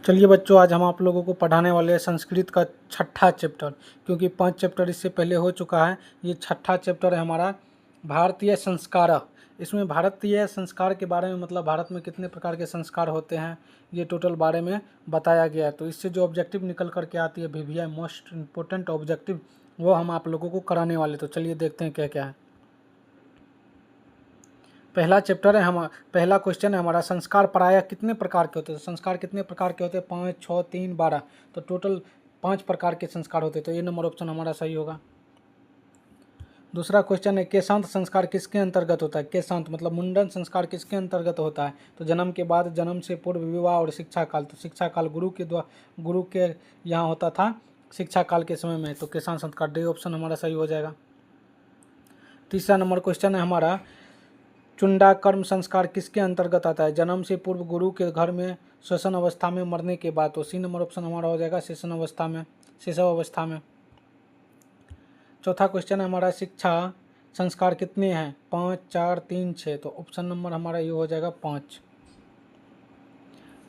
चलिए बच्चों, आज हम आप लोगों को पढ़ाने वाले हैं संस्कृत का छठा चैप्टर, क्योंकि 5 चैप्टर इससे पहले हो चुका है। ये छठा चैप्टर है हमारा भारतीय संस्कार। इसमें भारतीय संस्कार के बारे में, मतलब भारत में कितने प्रकार के संस्कार होते हैं, ये टोटल बारे में बताया गया है। तो इससे जो ऑब्जेक्टिव निकल करके आती है VVI मोस्ट इम्पोर्टेंट ऑब्जेक्टिव, वो हम आप लोगों को कराने वाले। तो चलिए देखते हैं क्या क्या है। पहला चैप्टर है पहला क्वेश्चन है हमारा, संस्कार प्रायः कितने प्रकार के होते हैं। तो संस्कार कितने प्रकार के होते हैं? 5, 6, 3, 12। तो टोटल 5 प्रकार के संस्कार होते हैं। तो ये नंबर ऑप्शन हमारा सही होगा। दूसरा क्वेश्चन है, केशांत संस्कार किसके अंतर्गत होता है? केशांत मतलब मुंडन संस्कार किसके अंतर्गत होता है? तो जन्म के बाद, जन्म से पूर्व, विवाह और शिक्षा काल। तो शिक्षा काल गुरु के यहाँ होता था शिक्षा काल के समय में। तो केशांत संस्कार, डी ऑप्शन हमारा सही हो जाएगा। तीसरा नंबर क्वेश्चन है हमारा, चुंडाकर्म संस्कार किसके अंतर्गत आता है? जन्म से पूर्व, गुरु के घर में, श्वसन अवस्था में, मरने के बाद। तो सी नंबर ऑप्शन हमारा हो जाएगा शेषन अवस्था में, शैशव अवस्था में। चौथा क्वेश्चन है हमारा, शिक्षा संस्कार कितने हैं? 5, 4, 3, 6। तो ऑप्शन नंबर हमारा ये हो जाएगा 5।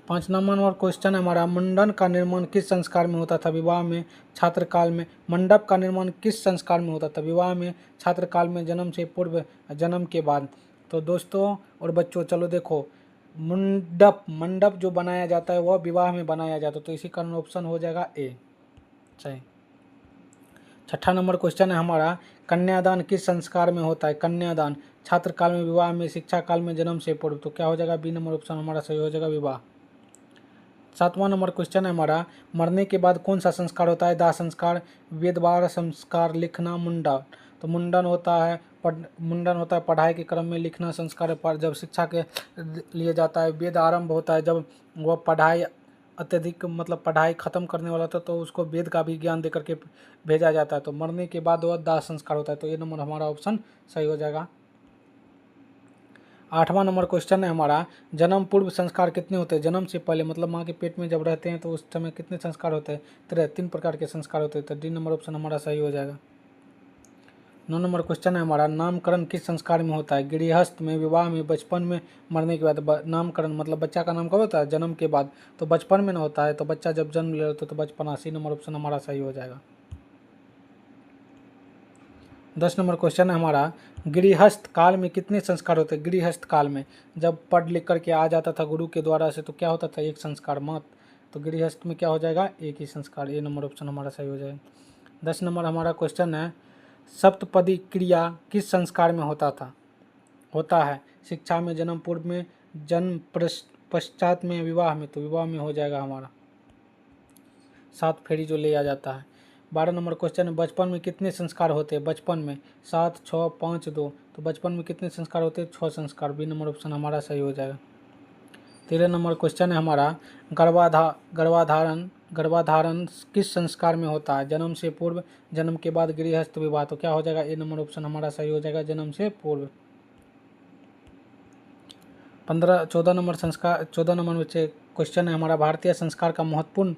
5 नंबर क्वेश्चन है हमारा, मुंडन का निर्माण किस संस्कार में होता था? विवाह में, छात्र काल में। मंडप का निर्माण किस संस्कार में होता था? विवाह में, छात्र काल में, जन्म से पूर्व, जन्म के बाद। तो दोस्तों और बच्चों, चलो देखो, मंडप जो बनाया जाता है वह विवाह में बनाया जाता है। तो इसी कारण ऑप्शन हो जाएगा ए सही। छठा नंबर क्वेश्चन है हमारा, कन्यादान किस संस्कार में होता है? कन्यादान छात्र काल में, विवाह में, शिक्षा काल में, जन्म से पूर्व। तो क्या हो जाएगा? बी नंबर ऑप्शन हमारा सही हो जाएगा, विवाह। सातवां नंबर क्वेश्चन है हमारा, मरने के बाद कौन सा संस्कार होता है? दाह संस्कार, वेदवार संस्कार, लिखना, मुंडन। तो मुंडन होता है पढ़ाई के क्रम में, लिखना संस्कार पर जब शिक्षा के लिए जाता है, वेद आरंभ होता है जब वह पढ़ाई अत्यधिक, मतलब पढ़ाई खत्म करने वाला था तो उसको वेद का भी ज्ञान दे करके भेजा जाता है। तो मरने के बाद वह दाह संस्कार होता है। तो ये नंबर हमारा ऑप्शन सही हो जाएगा। आठवां नंबर क्वेश्चन है हमारा, जन्म पूर्व संस्कार कितने होते हैं? जन्म से पहले मतलब माँ के पेट में जब रहते हैं तो उस समय कितने संस्कार होते हैं? 3 प्रकार के संस्कार होते हैं। तो डी नंबर ऑप्शन हमारा सही हो जाएगा। 9 नंबर क्वेश्चन है हमारा, नामकरण किस संस्कार में होता है? गृहस्थ में, विवाह में, बचपन में, मरने के बाद। नामकरण मतलब बच्चा का नाम कब होता है? जन्म के बाद। तो बचपन में ना होता है। तो बच्चा जब जन्म ले लेता है तो बचपन। सी नंबर ऑप्शन हमारा सही हो जाएगा। 10 नंबर क्वेश्चन है हमारा, गृहस्थ काल में कितने संस्कार होते हैं? गृहस्थ काल में जब पढ़ लिख करके आ जाता था गुरु के द्वारा से तो क्या होता था? 1 संस्कार मत। तो गृहस्थ में क्या हो जाएगा? 1 ही संस्कार। ये नंबर ऑप्शन हमारा सही हो जाएगा। 10 नंबर हमारा क्वेश्चन है, सप्तपदी क्रिया किस संस्कार में होता है? शिक्षा में, जन्म पूर्व में, जन्म पश्चात में, विवाह में। तो विवाह में हो जाएगा हमारा। 7 फेरी जो ले आ जाता है। 12 नंबर क्वेश्चन है, बचपन में कितने संस्कार होते हैं? बचपन में 7, 6, 5, 2। तो बचपन में कितने संस्कार होते हैं? 6 संस्कार। बी नंबर ऑप्शन हमारा सही हो जाएगा। 13 नंबर क्वेश्चन है हमारा, गर्भाधारण किस संस्कार में होता है? जन्म से पूर्व, जन्म के बाद, गृहस्थ, विवाह। तो क्या हो जाएगा? ए नंबर ऑप्शन हमारा सही हो जाएगा, जन्म से पूर्व। 14 नंबर बच्चे क्वेश्चन है हमारा, भारतीय संस्कार का महत्वपूर्ण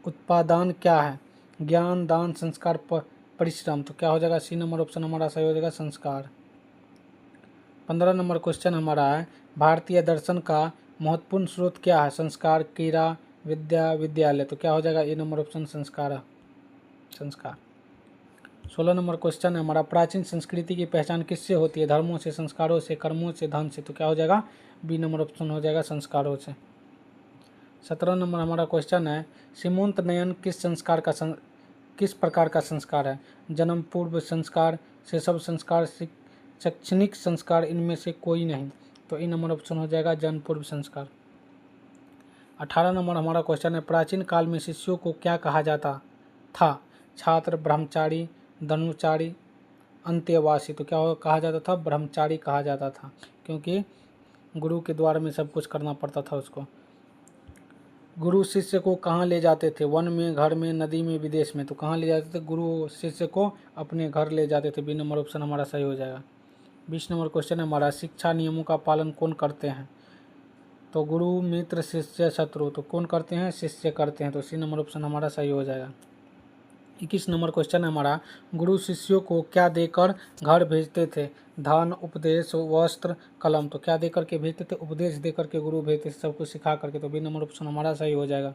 उत्पादान क्या है? ज्ञान, दान, संस्कार, परिश्रम। तो क्या हो जाएगा? सी नंबर ऑप्शन हमारा सही हो जाएगा, संस्कार। 15 नंबर क्वेश्चन हमारा है, भारतीय दर्शन का महत्वपूर्ण स्रोत क्या है? संस्कार, क्रीड़ा, विद्या, विद्यालय। तो क्या हो जाएगा? ए नंबर ऑप्शन संस्कार। 16 नंबर क्वेश्चन है हमारा, प्राचीन संस्कृति की पहचान किससे होती है? धर्मों से, संस्कारों से, कर्मों से, धन से। तो क्या हो जाएगा? बी नंबर ऑप्शन हो जाएगा, संस्कारों से। 17 नंबर हमारा क्वेश्चन है, सीमोंत नयन किस प्रकार का संस्कार है? जन्म पूर्व संस्कार, शैशव संस्कार, शैक्षणिक संस्कार, इनमें से कोई नहीं। तो ई नंबर ऑप्शन हो जाएगा, जन्म पूर्व संस्कार। 18 नंबर हमारा क्वेश्चन है, प्राचीन काल में शिष्यों को क्या कहा जाता था? छात्र, ब्रह्मचारी, धनुचारी, अंत्यवासी। तो क्या कहा जाता था? ब्रह्मचारी कहा जाता था, क्योंकि गुरु के द्वार में सब कुछ करना पड़ता था उसको। गुरु शिष्य को कहाँ ले जाते थे? वन में, घर में, नदी में, विदेश में। तो कहाँ ले जाते थे? गुरु शिष्य को अपने घर ले जाते थे। बी नंबर ऑप्शन हमारा सही हो जाएगा। 20 नंबर क्वेश्चन है हमारा, शिक्षा नियमों का पालन कौन करते हैं? तो गुरु, मित्र, शिष्य, शत्रु। तो कौन करते हैं? शिष्य करते हैं। तो सी नंबर ऑप्शन हमारा सही हो जाएगा। 21 नंबर क्वेश्चन है हमारा, गुरु शिष्यों को क्या देकर घर भेजते थे? धन, उपदेश, वस्त्र, कलम। तो क्या देकर के भेजते थे? उपदेश देकर के गुरु भेजते थे, सब कुछ सिखा करके। तो बी नंबर ऑप्शन हमारा सही हो जाएगा।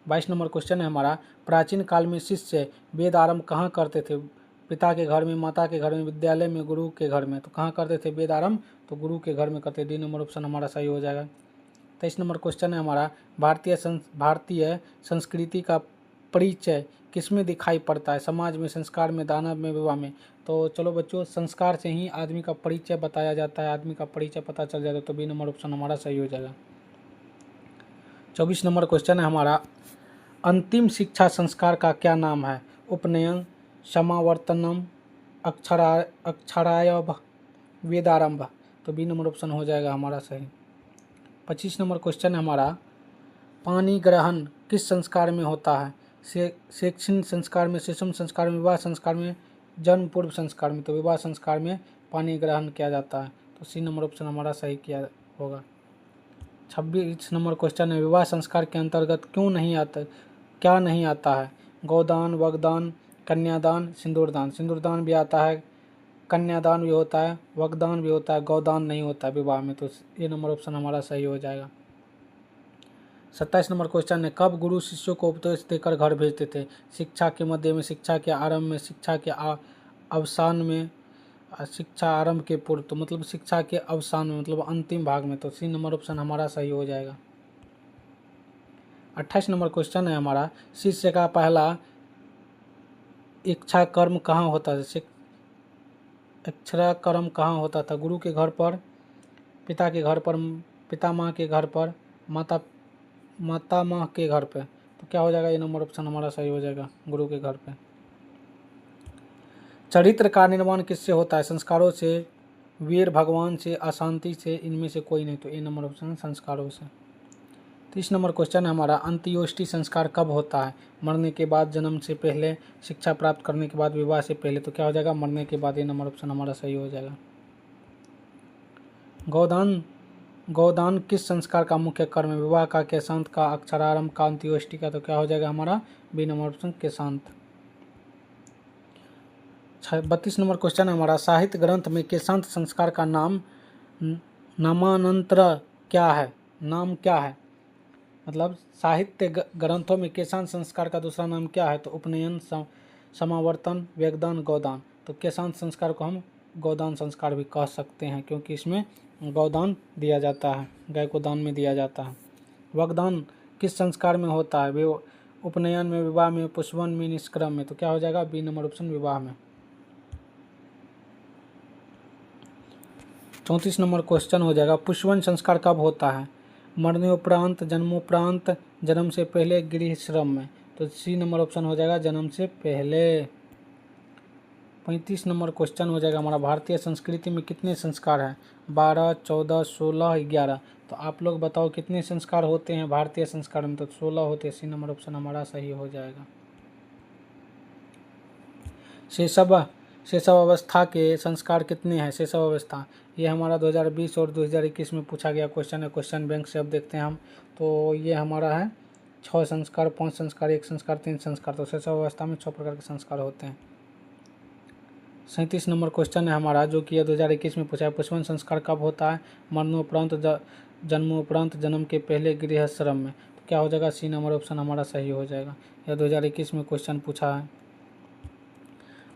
22 नंबर क्वेश्चन है हमारा, प्राचीन काल में शिष्य वेद आरंभ कहाँ करते थे? पिता के घर में, माता के घर में, विद्यालय में, गुरु के घर में। तो कहाँ करते थे वेद आरंभ? तो गुरु के घर में करते। डी नंबर ऑप्शन हमारा सही हो जाएगा। 23 नंबर क्वेश्चन है हमारा, भारतीय संस्कृति का परिचय किसमें दिखाई पड़ता है? समाज में, संस्कार में, दानव में, विवाह में। तो चलो बच्चों, संस्कार से ही आदमी का परिचय बताया जाता है, आदमी का परिचय पता चल जाता है। तो बी नंबर ऑप्शन हमारा सही हो जाएगा। 24 नंबर क्वेश्चन है हमारा, अंतिम शिक्षा संस्कार का क्या नाम है? उपनयन, समावर्तनम, अक्षरायभ, वेदारंभ। तो बी नंबर ऑप्शन हो जाएगा हमारा सही। 25 नंबर क्वेश्चन है हमारा, पानी ग्रहण किस संस्कार में होता है? शैक्षणिक संस्कार में, शिशु संस्कार में, विवाह संस्कार में, जन्म पूर्व संस्कार में। तो विवाह संस्कार में पानी ग्रहण किया जाता है। तो सी नंबर ऑप्शन हमारा सही किया होगा। 26 नंबर क्वेश्चन है, विवाह संस्कार के अंतर्गत क्या नहीं आता है? गोदान, वगदान, कन्यादान, सिंदूरदान। सिंदूरदान भी आता है, कन्यादान भी होता है, वगदान भी होता है, गोदान नहीं होता है विवाह में। तो ये नंबर ऑप्शन हमारा सही हो जाएगा। 27 नंबर क्वेश्चन है, कब गुरु शिष्यों को उपदेश देकर घर भेजते थे? शिक्षा के मध्य में, शिक्षा के आरंभ में, शिक्षा के अवसान में, शिक्षा आरंभ के पूर्व। तो मतलब शिक्षा के अवसान में, मतलब अंतिम भाग में। तो सी नंबर ऑप्शन हमारा सही हो जाएगा। 28 नंबर क्वेश्चन है हमारा, शिष्य का पहला इच्छा कर्म कहाँ होता है? इच्छा कर्म कहाँ होता था? गुरु के घर पर, पिता के घर पर, पितामह के घर पर, मातामह के घर पे। तो क्या हो जाएगा? ये नंबर ऑप्शन हमारा सही हो जाएगा, गुरु के घर पे। चरित्र का निर्माण किससे होता है? संस्कारों से, वीर भगवान से, अशांति से, इनमें से कोई नहीं। तो ये नंबर ऑप्शन संस्कारों से। 30 नंबर क्वेश्चन है हमारा, अंत्योष्टि संस्कार कब होता है? मरने के बाद, जन्म से पहले, शिक्षा प्राप्त करने के बाद, विवाह से पहले। तो क्या हो जाएगा? मरने के बाद। ये नंबर ऑप्शन हमारा सही हो जाएगा। गोदान किस संस्कार का मुख्य कर्म है? विवाह का, केशांत का, अक्षरारंभ का, अंत्योष्टि का। तो क्या हो जाएगा हमारा? बी नंबर ऑप्शन केशांत। 32 नंबर क्वेश्चन है हमारा, साहित्य ग्रंथ में केशांत संस्कार का नामांतर क्या है? नाम क्या है? मतलब साहित्य ग्रंथों में केशांत संस्कार का दूसरा नाम क्या है? तो उपनयन, समावर्तन, वेगदान, गोदान। तो केशांत संस्कार को हम गोदान संस्कार भी कह सकते हैं, क्योंकि इसमें गोदान दिया जाता है, गाय को दान में दिया जाता है। वगदान किस संस्कार में होता है? वे उपनयन में, विवाह में, पुष्पवन में, निष्क्रम में। तो क्या हो जाएगा? बी नंबर ऑप्शन विवाह में। 34 नंबर क्वेश्चन हो जाएगा, पुष्पवन संस्कार कब होता है? मरणोपरांत, जन्मोपरांत, जन्म से पहले, गृह श्रम में। तो सी नंबर ऑप्शन हो जाएगा जन्म से पहले। 35 नंबर क्वेश्चन हो जाएगा हमारा, भारतीय संस्कृति में कितने संस्कार हैं? 12, 14, 16, 11। तो आप लोग बताओ कितने संस्कार होते हैं भारतीय संस्कार में? तो 16 होते हैं। सी नंबर ऑप्शन हमारा सही हो जाएगा। शैशव अवस्था के संस्कार कितने हैं? शैशव अवस्था ये हमारा 2020 और 2021 में पूछा गया क्वेश्चन है, क्वेश्चन बैंक से अब देखते हैं हम। तो ये हमारा है 6 संस्कार, 5 संस्कार, 1 संस्कार, 3 संस्कार। तो शैशव अवस्था में 6 प्रकार के संस्कार होते हैं। 37 नंबर क्वेश्चन है हमारा, जो कि 2021 में पूछा है, पुष्पवन संस्कार कब होता है? मरणोपरांत, जन्मोपरांत, जन्म के पहले, गृहश्रम में। तो क्या हो जाएगा? सी नंबर ऑप्शन हमारा सही हो जाएगा। यह 2021 में क्वेश्चन पूछा है।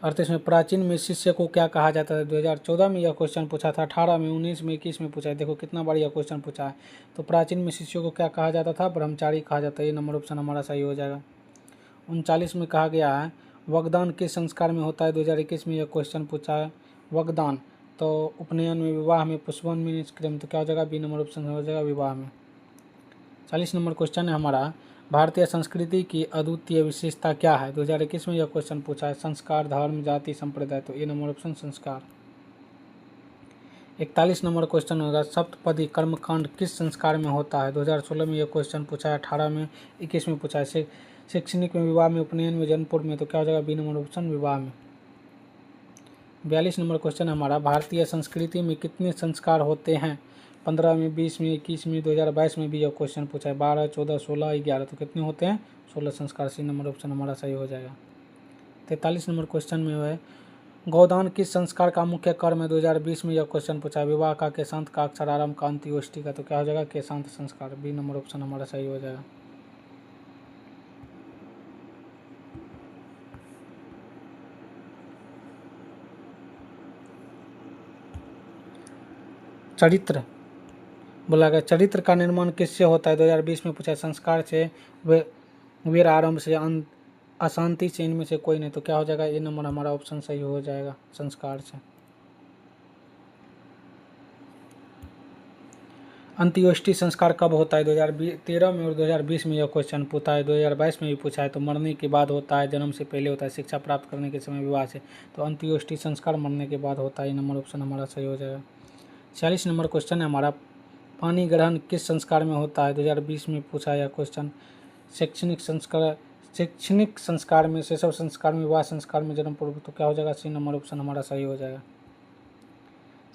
38 में, प्राचीन में शिष्य को क्या कहा जाता है? 2014 में यह क्वेश्चन पूछा था, 18 में, 19 में, 21 में पूछा है। देखो कितना बार यह क्वेश्चन पूछा है। तो प्राचीन में शिष्यों को क्या कहा जाता था? ब्रह्मचारी कहा जाता है। ये नंबर ऑप्शन हमारा सही हो जाएगा। 39 में कहा गया है, वगदान किस संस्कार में होता है? 2021 में यह क्वेश्चन पूछा है। वगदान तो उपनयन में, विवाह में, पुष्पवन में, निष्क्रम में। तो क्या हो जाएगा? बी नंबर ऑप्शन हो जाएगा विवाह में। 40 नंबर क्वेश्चन है हमारा, भारतीय संस्कृति की अद्वितीय विशेषता क्या है? 2021 में यह क्वेश्चन पूछा है। संस्कार, धर्म, जाति, संप्रदाय। तो ये नंबर ऑप्शन संस्कार। 41 नंबर क्वेश्चन होगा, सप्तपदी कर्मकांड किस संस्कार में होता है? 2016 में यह क्वेश्चन पूछा है, 18 में, 21 में पूछा है। शैक्षणिक में, विवाह में, उपनयन में, जन्मपुर में। तो क्या हो जाएगा? बी नंबर ऑप्शन विवाह में। 42 नंबर क्वेश्चन हमारा, भारतीय संस्कृति में कितने संस्कार होते हैं? 15 में, 20 में, 21 में, 2022 में भी यह क्वेश्चन पूछा है। 12, 14, 16, 11। तो कितने होते हैं? 16 संस्कार। सी नंबर ऑप्शन हमारा सही हो जाएगा। 43 नंबर क्वेश्चन में है गोदान किस संस्कार का मुख्य कर्म है। 2020 में यह क्वेश्चन पूछा है। विवाह का, केशांत का, अक्षरारंभ का, अंत्योष्टि का। तो क्या हो जाएगा केशांत संस्कार। बी नंबर ऑप्शन हमारा सही हो जाएगा। चरित्र बोला गया चरित्र का निर्माण किससे होता है। 2020 में पूछा है। संस्कार से, वीर आरंभ से, अशांति से, इनमें से कोई नहीं। तो क्या हो जाएगा ए नंबर हमारा ऑप्शन सही हो जाएगा संस्कार से। अंत्योष्टि संस्कार कब होता है। 2013 में और 2020 में यह क्वेश्चन पूछा है। 2022 में भी पूछा है। तो मरने के बाद होता है, जन्म से पहले होता है, शिक्षा प्राप्त करने के समय, विवाह से। तो अंत्योष्टि संस्कार मरने के बाद होता है। नंबर ऑप्शन हमारा सही हो जाएगा। 46 नंबर क्वेश्चन है हमारा पानी ग्रहण किस संस्कार में होता है। 2020 में पूछा यह क्वेश्चन। शैक्षणिक संस्कार में, शैशव संस्कार में, विवाह संस्कार में, जन्म पूर्व। तो क्या हो जाएगा सी नंबर ऑप्शन हमारा सही हो जाएगा।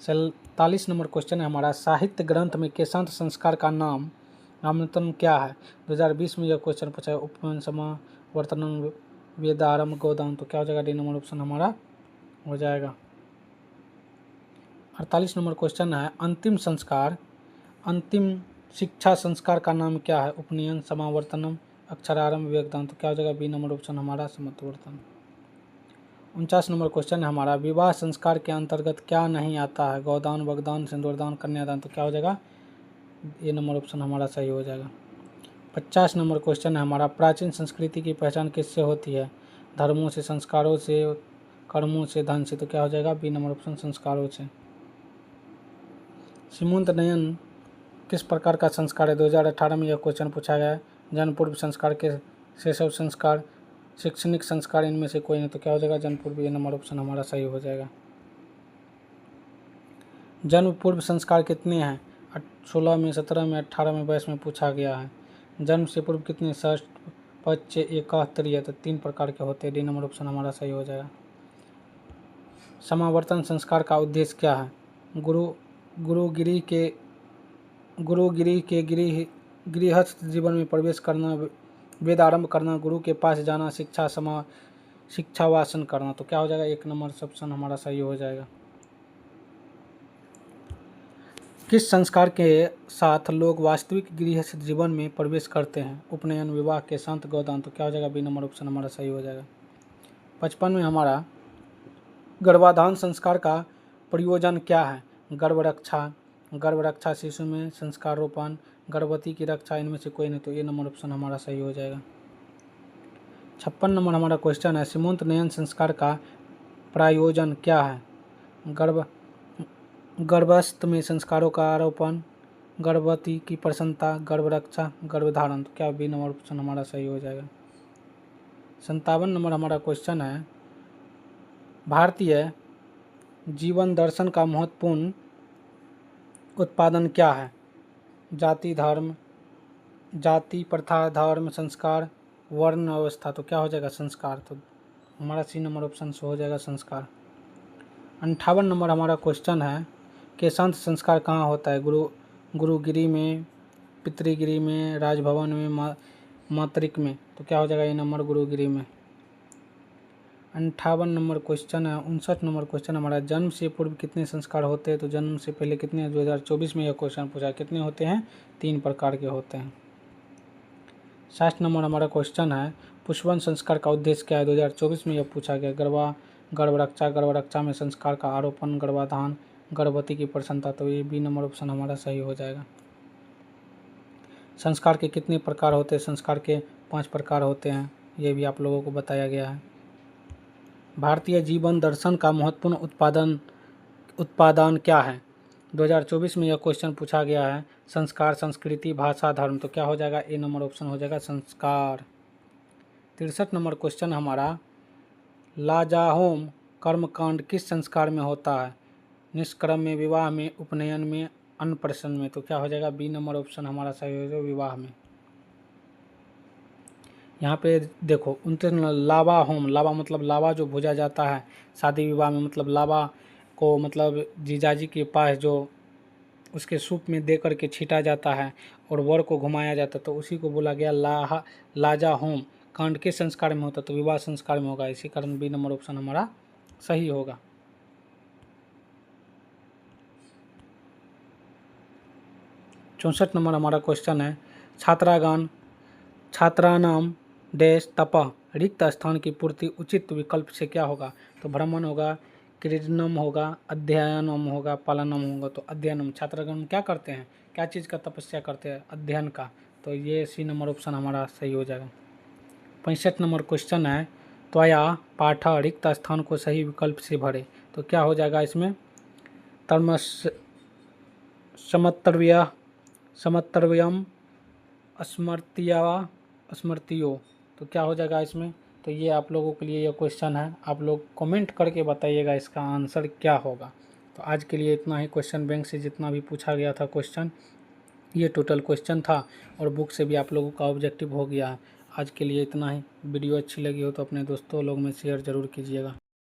47 नंबर क्वेश्चन है हमारा साहित्य ग्रंथ में केशांत संस्कार का नामांतरण क्या है। 2020 में यह क्वेश्चन पूछा है। उपवन, समावर्तनम, वेदारंभ, गोदान। तो क्या हो जाएगा डी नंबर ऑप्शन हमारा हो जाएगा। 48 नंबर क्वेश्चन है अंतिम संस्कार, अंतिम शिक्षा संस्कार का नाम क्या है। उपनयन, समावर्तनम, अक्षरारंभ, विवेकदान। तो क्या हो जाएगा बी नंबर ऑप्शन हमारा समावर्तन। 49 नंबर क्वेश्चन है हमारा विवाह संस्कार के अंतर्गत क्या नहीं आता है। गोदान, वगदान, सिंदूरदान, कन्यादान। तो क्या हो जाएगा ये नंबर ऑप्शन हमारा सही हो जाएगा। 50 नंबर क्वेश्चन है हमारा प्राचीन संस्कृति की पहचान किससे होती है। धर्मों से, संस्कारों से, कर्मों से, धन से। तो क्या हो जाएगा बी नंबर ऑप्शन संस्कारों से। सीमंत नयन किस प्रकार का संस्कार है। 2018 में यह क्वेश्चन पूछा गया है। जन्म पूर्व संस्कार के, शैशव संस्कार, शैक्षणिक संस्कार, इनमें से कोई नहीं। तो क्या हो जाएगा जन्म पूर्व। ये नंबर ऑप्शन हमारा सही हो जाएगा। जन्म पूर्व संस्कार कितने हैं। 16 में, 17 में, 18 में, 22 में पूछा गया है। जन्म से पूर्व कितने, षष्ठ, पच्च, एकात्तरीय। तो 3 प्रकार के होते हैं। डी नंबर ऑप्शन हमारा सही हो जाएगा। समावर्तन संस्कार का उद्देश्य क्या है। गुरुगिरी के गृहस्थ जीवन में प्रवेश करना, वेद आरंभ करना, गुरु के पास जाना, शिक्षा वासन करना। तो क्या हो जाएगा 1 नंबर ऑप्शन हमारा सही हो जाएगा। किस संस्कार के साथ लोग वास्तविक गृहस्थ जीवन में प्रवेश करते हैं। उपनयन, विवाह, केशांत, गोदान। तो क्या हो जाएगा बी नंबर ऑप्शन हमारा सही हो जाएगा। 55 में हमारा गर्भाधान संस्कार का प्रयोजन क्या है। गर्भरक्षा, शिशु में संस्कार रोपण, गर्भवती की रक्षा, इनमें से कोई नहीं। तो ये नंबर ऑप्शन हमारा सही हो जाएगा। 56 नंबर हमारा क्वेश्चन है सीमंत नयन संस्कार का प्रयोजन क्या है। गर्भस्थ में संस्कारों का आरोपण, गर्भवती की प्रसन्नता, गर्भरक्षा, गर्भधारण। तो क्या बी नंबर ऑप्शन हमारा सही हो जाएगा। 57 नंबर हमारा क्वेश्चन है भारतीय जीवन दर्शन का महत्वपूर्ण उत्पादन क्या है। जाति प्रथा, धर्म, संस्कार, वर्ण अवस्था। तो क्या हो जाएगा संस्कार। तो हमारा सी नंबर ऑप्शन से हो जाएगा संस्कार। 58 नंबर हमारा क्वेश्चन है केशांत संस्कार कहाँ होता है। गुरुगिरी में, पितृगिरी में, राजभवन में, मातृक में। तो क्या हो जाएगा ये नंबर गुरुगिरी में। 58 नंबर क्वेश्चन है। 59 नंबर क्वेश्चन हमारा जन्म से पूर्व कितने संस्कार होते हैं। तो जन्म से पहले कितने। 2024 में यह क्वेश्चन पूछा है। कितने होते हैं 3 प्रकार के होते हैं। 60 नंबर हमारा क्वेश्चन है पुष्पवन संस्कार का उद्देश्य क्या है। 2024 में यह पूछा गया। गर्भरक्षा में संस्कार का आरोपण, गर्भाधान, गर्भवती की प्रसन्नता। तो ये बी नंबर ऑप्शन हमारा सही हो जाएगा। संस्कार के कितने प्रकार होते हैं। संस्कार के 5 प्रकार होते हैं। ये भी आप लोगों को बताया गया है। भारतीय जीवन दर्शन का महत्वपूर्ण उत्पादन क्या है। 2024 में यह क्वेश्चन पूछा गया है। संस्कार, संस्कृति, भाषा, धर्म। तो क्या हो जाएगा ए नंबर ऑप्शन हो जाएगा संस्कार। 63 नंबर क्वेश्चन हमारा लाजाहोम कर्मकांड किस संस्कार में होता है। निष्क्रम में, विवाह में, उपनयन में, अन्नप्राशन में। तो क्या हो जाएगा बी नंबर ऑप्शन हमारा सही हो जाएगा विवाह में। यहाँ पे देखो 29 लावा होम, लावा मतलब लावा जो भुजा जाता है शादी विवाह में, मतलब लावा को मतलब जीजाजी के पास जो उसके सूप में दे करके छीटा जाता है और वर को घुमाया जाता है। तो उसी को बोला गया लाजा होम कांड किस संस्कार में होता है? तो विवाह संस्कार में होगा। इसी कारण बी नंबर ऑप्शन हमारा सही होगा। 64 नंबर हमारा क्वेश्चन है, छात्रागान छात्रानाम डैश तपः रिक्त स्थान की पूर्ति उचित विकल्प से क्या होगा? तो भ्रमण होगा, क्रीडनम होगा, अध्ययनम होगा, पालनम होगा। तो अध्ययनम, छात्रागण क्या करते हैं, क्या चीज़ का तपस्या करते हैं? अध्ययन का। तो ये सी नंबर ऑप्शन हमारा सही हो जाएगा। 65 नंबर क्वेश्चन है, त्वया पाठ रिक्त स्थान को सही विकल्प से भरे। तो क्या हो जाएगा इसमें? तर्मस समत्तर्व्य समत्तर्व्यम स्मृतियो। तो क्या हो जाएगा इसमें? तो ये आप लोगों के लिए ये क्वेश्चन है, आप लोग कमेंट करके बताइएगा इसका आंसर क्या होगा। तो आज के लिए इतना ही। क्वेश्चन बैंक से जितना भी पूछा गया था क्वेश्चन, ये टोटल क्वेश्चन था, और बुक से भी आप लोगों का ऑब्जेक्टिव हो गया है। आज के लिए इतना ही। वीडियो अच्छी लगी हो तो अपने दोस्तों लोग में शेयर ज़रूर कीजिएगा।